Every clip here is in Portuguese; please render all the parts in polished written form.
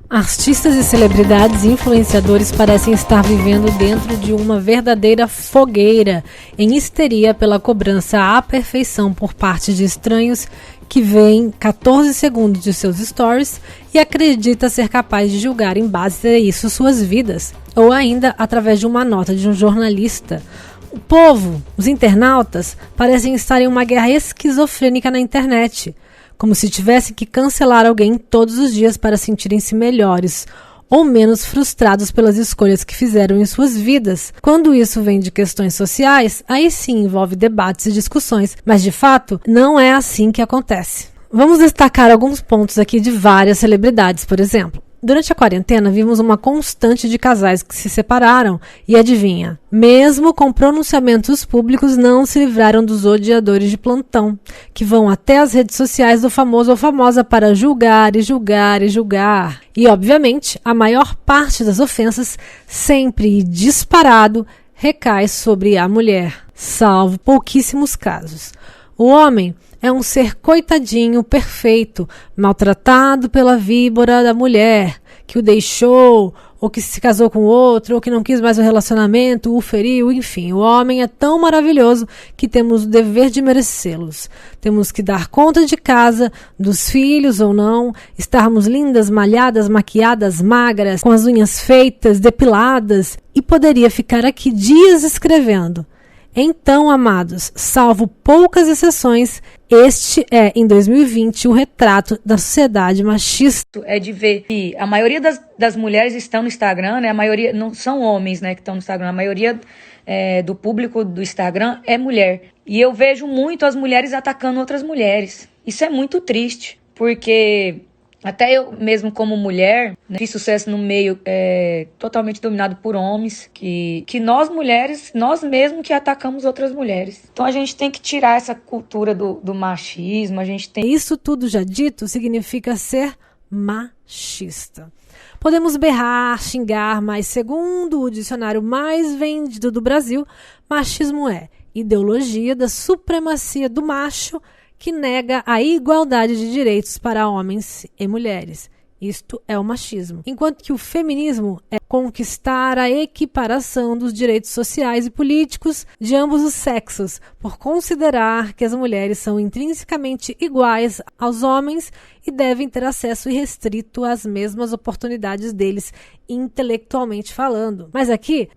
Artistas e celebridades e influenciadores parecem estar vivendo dentro de uma verdadeira fogueira, em histeria pela cobrança à perfeição por parte de estranhos que veem 14 segundos de seus stories e acredita ser capaz de julgar em base a isso suas vidas, ou ainda através de uma nota de um jornalista. O povo, os internautas, parecem estar em uma guerra esquizofrênica na internet, como se tivesse que cancelar alguém todos os dias para sentirem-se melhores ou menos frustrados pelas escolhas que fizeram em suas vidas. Quando isso vem de questões sociais, aí sim envolve debates e discussões, mas de fato não é assim que acontece. Vamos destacar alguns pontos aqui de várias celebridades, por exemplo. Durante a quarentena, vimos uma constante de casais que se separaram e adivinha, mesmo com pronunciamentos públicos, não se livraram dos odiadores de plantão, que vão até as redes sociais do famoso ou famosa para julgar e julgar e julgar. E, obviamente, a maior parte das ofensas, sempre e disparado, recai sobre a mulher, salvo pouquíssimos casos. O homem é um ser coitadinho perfeito, maltratado pela víbora da mulher, que o deixou, ou que se casou com outro, ou que não quis mais o relacionamento, o feriu, enfim. O homem é tão maravilhoso que temos o dever de merecê-los. Temos que dar conta de casa, dos filhos ou não, estarmos lindas, malhadas, maquiadas, magras, com as unhas feitas, depiladas, e poderia ficar aqui dias escrevendo. Então, amados, salvo poucas exceções, este é, em 2020, o retrato da sociedade machista. É de ver que a maioria das mulheres estão no Instagram, né? A maioria não são homens, né, que estão no Instagram. A maioria do público do Instagram é mulher. E eu vejo muito as mulheres atacando outras mulheres. Isso é muito triste, porque até eu mesmo como mulher, né, fiz sucesso no meio totalmente dominado por homens, que nós mulheres, nós mesmos que atacamos outras mulheres. Então a gente tem que tirar essa cultura do machismo, a gente tem... Isso tudo já dito significa ser machista. Podemos berrar, xingar, mas segundo o dicionário mais vendido do Brasil, machismo é ideologia da supremacia do macho que nega a igualdade de direitos para homens e mulheres. Isto é o machismo. Enquanto que o feminismo é conquistar a equiparação dos direitos sociais e políticos de ambos os sexos, por considerar que as mulheres são intrinsecamente iguais aos homens e devem ter acesso irrestrito às mesmas oportunidades deles, intelectualmente falando. Mas aqui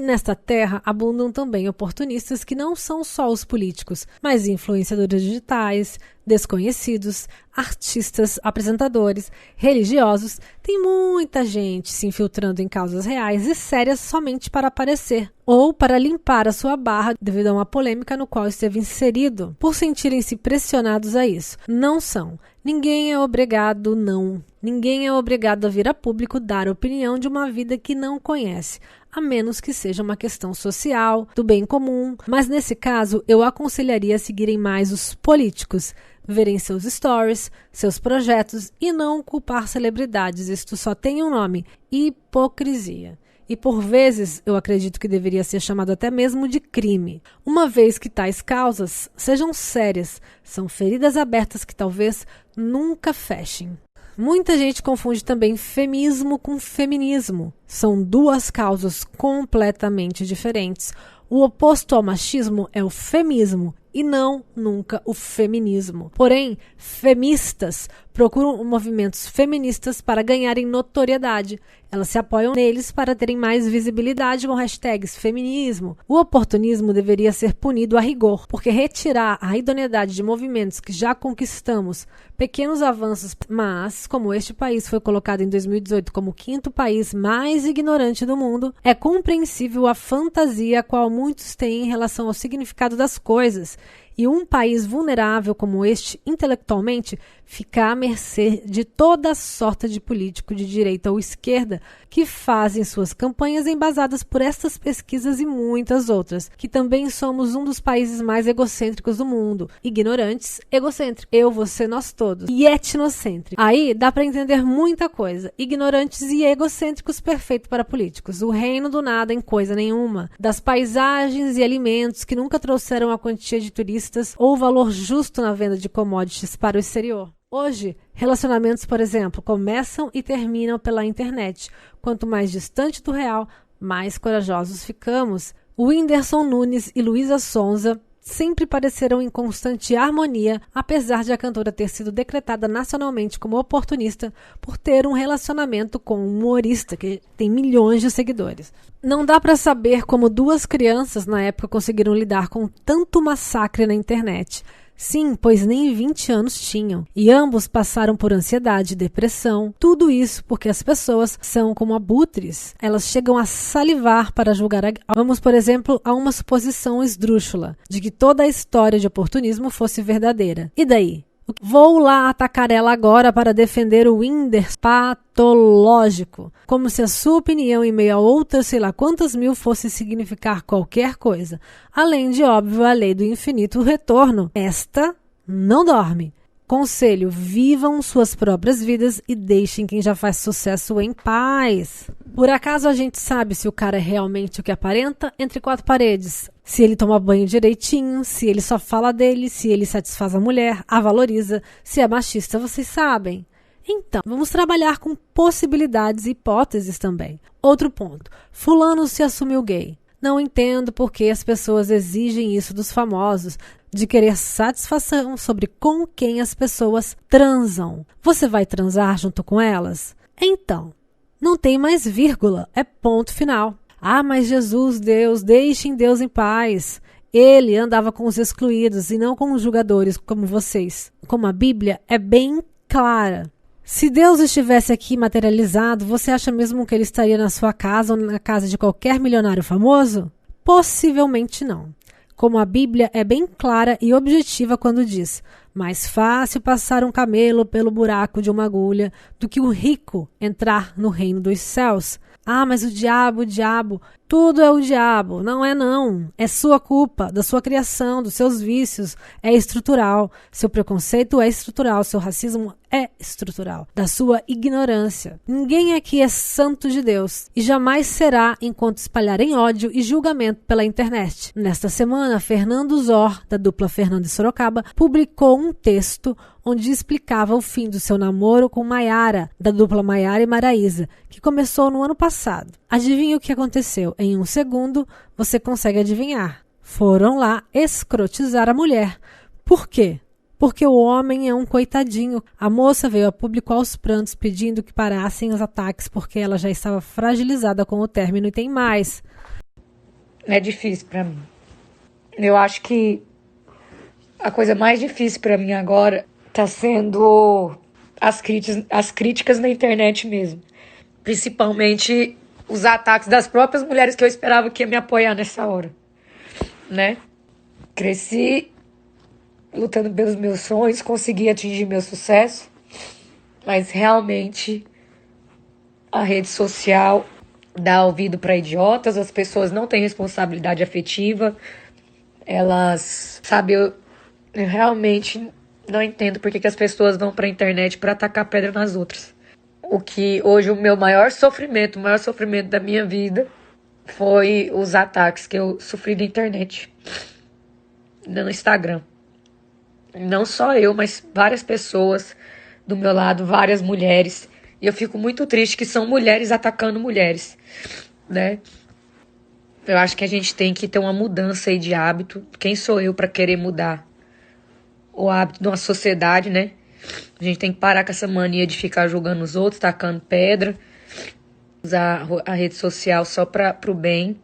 nesta terra, abundam também oportunistas que não são só os políticos, mas influenciadores digitais, desconhecidos, artistas, apresentadores, religiosos. Tem muita gente se infiltrando em causas reais e sérias somente para aparecer, ou para limpar a sua barra devido a uma polêmica no qual esteve inserido, por sentirem-se pressionados a isso. Não são. Ninguém é obrigado, não. Ninguém é obrigado a vir a público dar opinião de uma vida que não conhece, a menos que seja uma questão social, do bem comum. Mas nesse caso, eu aconselharia a seguirem mais os políticos, verem seus stories, seus projetos e não culpar celebridades. Isto só tem um nome: hipocrisia. E por vezes eu acredito que deveria ser chamado até mesmo de crime, uma vez que tais causas sejam sérias, são feridas abertas que talvez nunca fechem. Muita gente confunde também femismo com feminismo. São duas causas completamente diferentes. O oposto ao machismo é o femismo e não nunca o feminismo. Porém, feministas procuram movimentos feministas para ganharem notoriedade. Elas se apoiam neles para terem mais visibilidade com hashtags feminismo. O oportunismo deveria ser punido a rigor, porque retirar a idoneidade de movimentos que já conquistamos, pequenos avanços, mas como este país foi colocado em 2018 como o 5º país mais ignorante do mundo, é compreensível a fantasia a qual muitos têm em relação ao significado das coisas. E um país vulnerável como este, intelectualmente, fica à mercê de toda sorte de político de direita ou esquerda que fazem suas campanhas embasadas por estas pesquisas e muitas outras, que também somos um dos países mais egocêntricos do mundo. Ignorantes, egocêntricos. Eu, você, nós todos. E etnocêntricos. Aí dá para entender muita coisa. Ignorantes e egocêntricos, perfeito para políticos. O reino do nada em coisa nenhuma. Das paisagens e alimentos que nunca trouxeram a quantia de turistas ou valor justo na venda de commodities para o exterior. Hoje, relacionamentos, por exemplo, começam e terminam pela internet. Quanto mais distante do real, mais corajosos ficamos. Whindersson Nunes e Luísa Sonza sempre pareceram em constante harmonia, apesar de a cantora ter sido decretada nacionalmente como oportunista por ter um relacionamento com um humorista que tem milhões de seguidores. Não dá para saber como duas crianças na época conseguiram lidar com tanto massacre na internet. Sim, pois nem 20 anos tinham. E ambos passaram por ansiedade, depressão. Tudo isso porque as pessoas são como abutres. Elas chegam a salivar para julgar. Vamos, por exemplo, a uma suposição esdrúxula de que toda a história de oportunismo fosse verdadeira. E daí? Vou lá atacar ela agora para defender o Whindersson patológico, como se a sua opinião em meio a outras sei lá quantas mil fosse significar qualquer coisa. Além de, óbvio, a lei do infinito retorno. Esta não dorme. Conselho, vivam suas próprias vidas e deixem quem já faz sucesso em paz. Por acaso a gente sabe se o cara é realmente o que aparenta entre quatro paredes? Se ele toma banho direitinho, se ele só fala dele, se ele satisfaz a mulher, a valoriza, se é machista, vocês sabem. Então, vamos trabalhar com possibilidades e hipóteses também. Outro ponto, fulano se assumiu gay. Não entendo por que as pessoas exigem isso dos famosos, de querer satisfação sobre com quem as pessoas transam. Você vai transar junto com elas? Então, não tem mais vírgula, é ponto final. Ah, mas Jesus, Deus, deixem Deus em paz. Ele andava com os excluídos e não com os julgadores como vocês. Como a Bíblia é bem clara. Se Deus estivesse aqui materializado, você acha mesmo que ele estaria na sua casa ou na casa de qualquer milionário famoso? Possivelmente não. Como a Bíblia é bem clara e objetiva quando diz: mais fácil passar um camelo pelo buraco de uma agulha do que o rico entrar no reino dos céus. Ah, mas o diabo, tudo é o diabo. Não é não. É sua culpa, da sua criação, dos seus vícios. É estrutural. Seu preconceito é estrutural. Seu racismo é estrutural. Da sua ignorância. Ninguém aqui é santo de Deus. E jamais será enquanto espalharem ódio e julgamento pela internet. Nesta semana, Fernando Zor, da dupla Fernando e Sorocaba, publicou um texto onde explicava o fim do seu namoro com Maiara, da dupla Maiara e Maraísa, que começou no ano passado. Adivinha o que aconteceu? Em um segundo, você consegue adivinhar. Foram lá escrotizar a mulher. Por quê? Porque o homem é um coitadinho. A moça veio a público aos prantos pedindo que parassem os ataques porque ela já estava fragilizada com o término e tem mais. É difícil pra mim. Eu acho que a coisa mais difícil pra mim agora tá sendo as críticas na internet mesmo. Principalmente os ataques das próprias mulheres que eu esperava que ia me apoiar nessa hora, né? Cresci lutando pelos meus sonhos, consegui atingir meu sucesso, mas realmente a rede social dá ouvido para idiotas, as pessoas não têm responsabilidade afetiva, elas, sabe, eu realmente não entendo por que as pessoas vão para a internet para atacar pedra nas outras. O que hoje o maior sofrimento da minha vida foi os ataques que eu sofri na internet, no Instagram. Não só eu, mas várias pessoas do meu lado, várias mulheres. E eu fico muito triste que são mulheres atacando mulheres, né? Eu acho que a gente tem que ter uma mudança aí de hábito. Quem sou eu para querer mudar o hábito de uma sociedade, né? A gente tem que parar com essa mania de ficar julgando os outros, tacando pedra, usar a rede social só pro bem.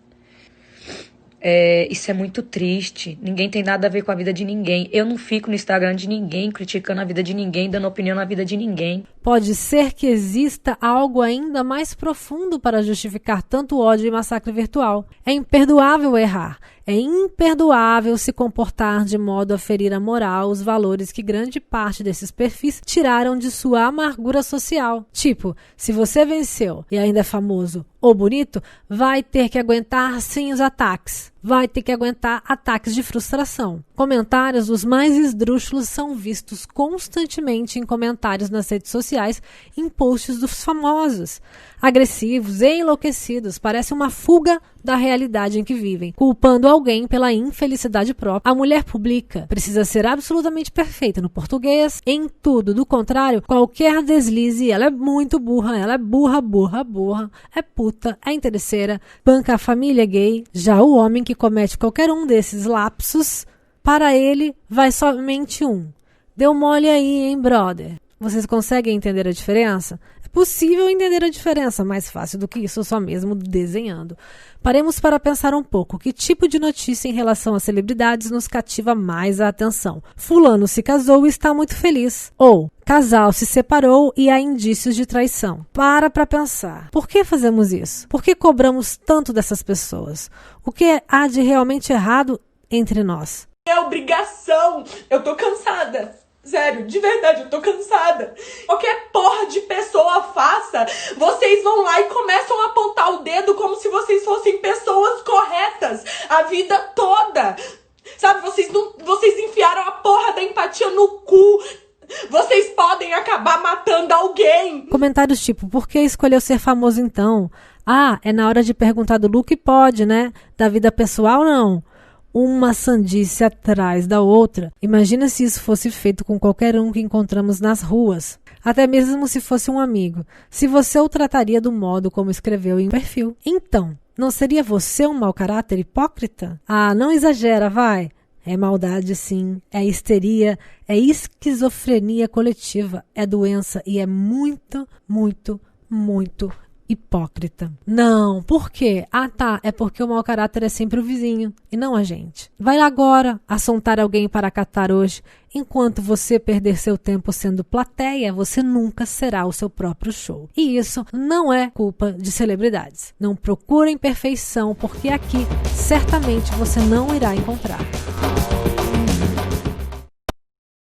Isso é muito triste. Ninguém tem nada a ver com a vida de ninguém. Eu não fico no Instagram de ninguém, criticando a vida de ninguém, dando opinião na vida de ninguém. Pode ser que exista algo ainda mais profundo para justificar tanto ódio e massacre virtual. É imperdoável errar. É imperdoável se comportar de modo a ferir a moral, os valores que grande parte desses perfis tiraram de sua amargura social. Tipo, se você venceu e ainda é famoso ou bonito, vai ter que aguentar sim os ataques. vai ter que aguentar ataques de frustração. Comentários dos mais esdrúxulos são vistos constantemente em comentários nas redes sociais, em posts dos famosos. Agressivos e enlouquecidos, parece uma fuga da realidade em que vivem, culpando alguém pela infelicidade própria. A mulher pública precisa ser absolutamente perfeita no português, em tudo. Do contrário, qualquer deslize, ela é muito burra, ela é burra, é puta, é interesseira, banca a família gay. Já o homem que comete qualquer um desses lapsos, para ele vai somente um. Deu mole aí, hein, brother? Vocês conseguem entender a diferença? É possível entender a diferença, mais fácil do que isso, só mesmo desenhando. Paremos para pensar um pouco. Que tipo de notícia em relação às celebridades nos cativa mais a atenção? Fulano se casou e está muito feliz. Ou casal se separou e há indícios de traição. Para pensar. Por que fazemos isso? Por que cobramos tanto dessas pessoas? O que há de realmente errado entre nós? É obrigação. Eu tô cansada. Sério, de verdade, eu tô cansada. Qualquer porra de pessoa faça, vocês vão lá e começam a apontar o dedo como se vocês fossem pessoas corretas a vida toda. Sabe, vocês enfiaram a porra da empatia no cu. Vocês podem acabar matando alguém. Comentários tipo, por que escolheu ser famoso então? Ah, é na hora de perguntar do look pode, né? Da vida pessoal não. Uma sandice atrás da outra. Imagina se isso fosse feito com qualquer um que encontramos nas ruas. Até mesmo se fosse um amigo. Se você o trataria do modo como escreveu em perfil. Então, não seria você um mau caráter hipócrita? Ah, não exagera, vai. É maldade, sim. É histeria. É esquizofrenia coletiva. É doença e é muito, muito, muito hipócrita. Não, por quê? Ah, tá, é porque o mau caráter é sempre o vizinho e não a gente. Vai agora assuntar alguém para catar hoje. Enquanto você perder seu tempo sendo plateia, você nunca será o seu próprio show. E isso não é culpa de celebridades. Não procurem perfeição, porque aqui certamente você não irá encontrar.